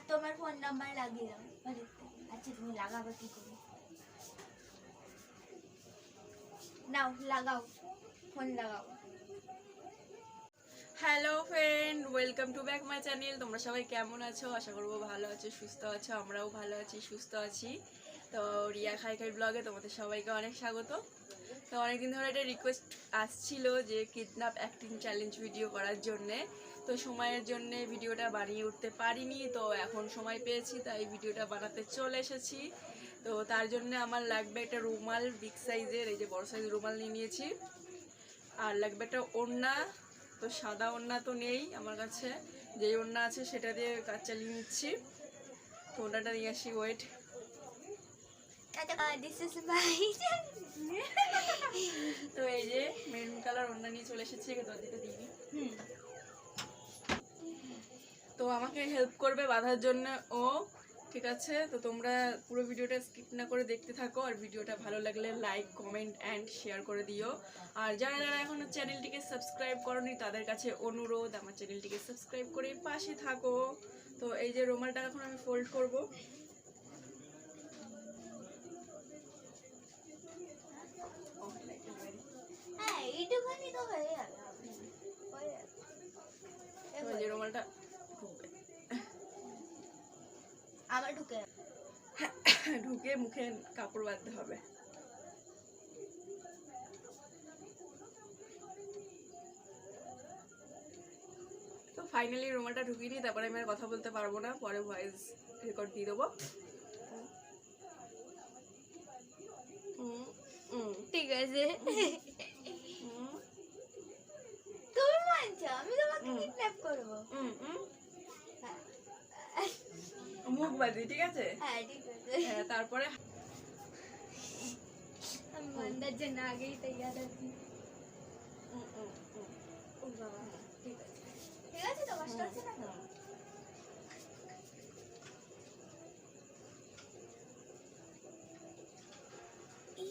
তোমার phone number লাগিয়ে দাও। আচ্ছা তুমি লাগাবে কি করে? নাও লাগাও, ফোন লাগাও। Hello friend, welcome to back my channel. তোমরা সবাই কেমন আছো? আশা করবো ভালো আছো, সুস্থ আছো। আমরাও ভালো আছি, সুস্থ আছি। তো রিয়া খাই খাই ব্লগে তোমাদের সবাইকে অনেক স্বাগত। তো অনেকদিন ধরে একটা রিকোয়েস্ট আসছিল যে কিডন্যাপ অ্যাক্টিং চ্যালেঞ্জ ভিডিও করার জন্যে। তো সময়ের জন্যে ভিডিওটা বানিয়ে উঠতে পারিনি, তো এখন সময় পেয়েছি তাই ভিডিওটা বানাতে চলে এসেছি। তো তার জন্য আমার লাগবে একটা রুমাল, বিগ সাইজের, এই যে বড় সাইজ রুমাল নিয়ে নিয়েছি। আর লাগবে একটা ওড়না। তো সাদা ওড়না তো নেই আমার কাছে, যেই ওড়না আছে সেটা দিয়ে কাজ চালিয়ে নিচ্ছি। তো ওড়নাটা নিয়ে আসি, ওয়েট। তো এই যে মেরুন কালার ওড়না নিয়ে চলে এসেছি, দরজাটা দিবি। তো আমাকে হেল্প করবে বাঁধার জন্য ও, ঠিক আছে? তো তোমরা পুরো ভিডিওটা স্কিপ না করে দেখতে থাকো, আর ভিডিওটা ভালো লাগলে লাইক, কমেন্ট অ্যান্ড শেয়ার করে দিও। আর যারা যারা এখনো চ্যানেলটিকে সাবস্ক্রাইব করোনি তাদের কাছে অনুরোধ, আমার চ্যানেলটিকে সাবস্ক্রাইব করে পাশে থাকো। তো এই যে রুমালটা এখন আমি ফোল্ড করব। যে রুমালটা আবার ঢুকে মুখে কাপড় বাঁধতে হবে। তো ফাইনালি রুমালটা ঢুকিয়ে নিই, তারপরে আমি আর কথা বলতে পারবো না, পরে ভয়েস রেকর্ড দিয়ে দেবো। ঠিক আছে, তুমি মানছো আমি তোমাকে কিডন্যাপ করব? মুখ বাঁধি, ঠিক আছে? হ্যাঁ ঠিক আছে। হ্যাঁ, তারপরে আমি বান্দার জন্য আগেই তৈরি আছি। ও বাবা, ঠিক আছে ঠিক আছে, তো কষ্ট হচ্ছে না তো? ঠিক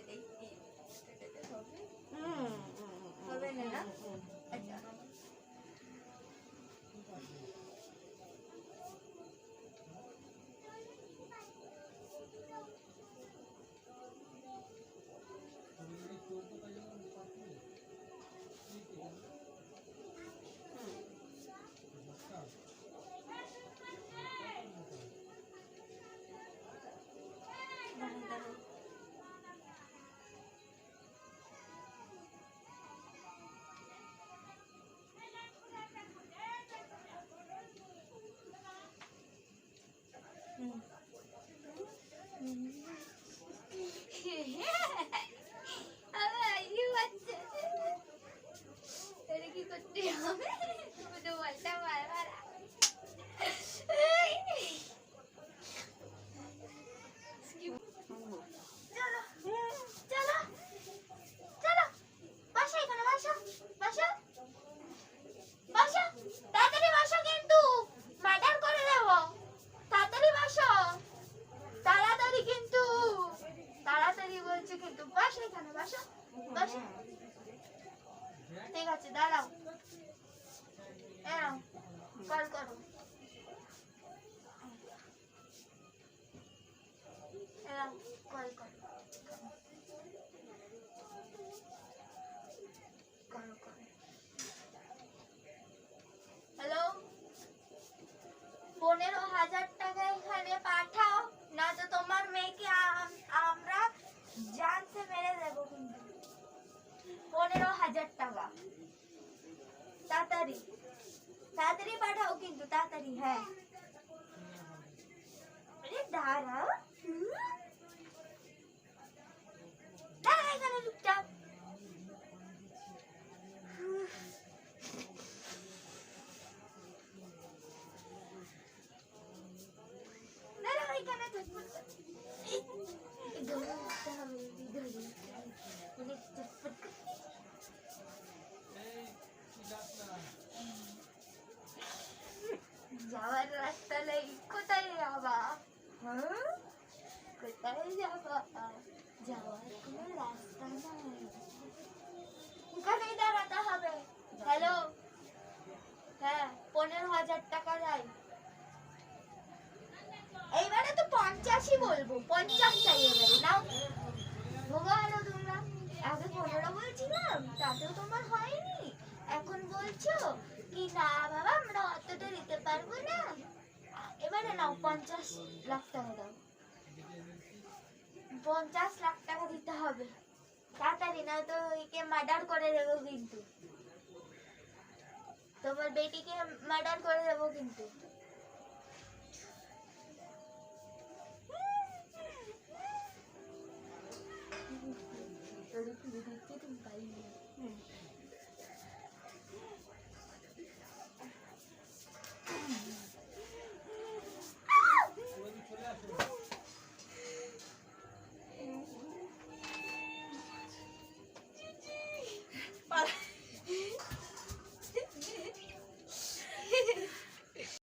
আছে। হবে না না? আচ্ছা কি করতে হবে? তুমি তো বলতে বারবার ঠিক আছে, দাঁড়াও, কল করো। কল করো, হ্যালো, 15,000 টাকা এখানে পাঠাও, না তো তোমার মেয়েকে আমরা জানতে মেরে দেবো কিন্তু। 15,000 টাকা তাড়াতাড়ি তাড়াতাড়ি পাঠাও কিন্তু, তাড়াতাড়ি। হ্যাঁ দাঁড়াও, দাঁড়া এখানে চুপচাপ। দাঁড়াও এখানে 15,000 টাকা দেয়। এইবারে তো 50ই বলবো, 50 চাই এবারে, নাও ভোগা হলো তোমরা। আগে 15 বলছিলাম, তাতেও তোমার হয়নি, এখন বলছো কি না বাবা আমরা অতটা দিতে পারবো না। এবারে নাও 50 লাখ টাকা দাও, 50 লাখ টাকা দিতে হবে তাড়াতাড়ি, না তো একে মার্ডার করে দেবো কিন্তু, তোমার বেটিকে মার্ডার করে দেবো কিন্তু।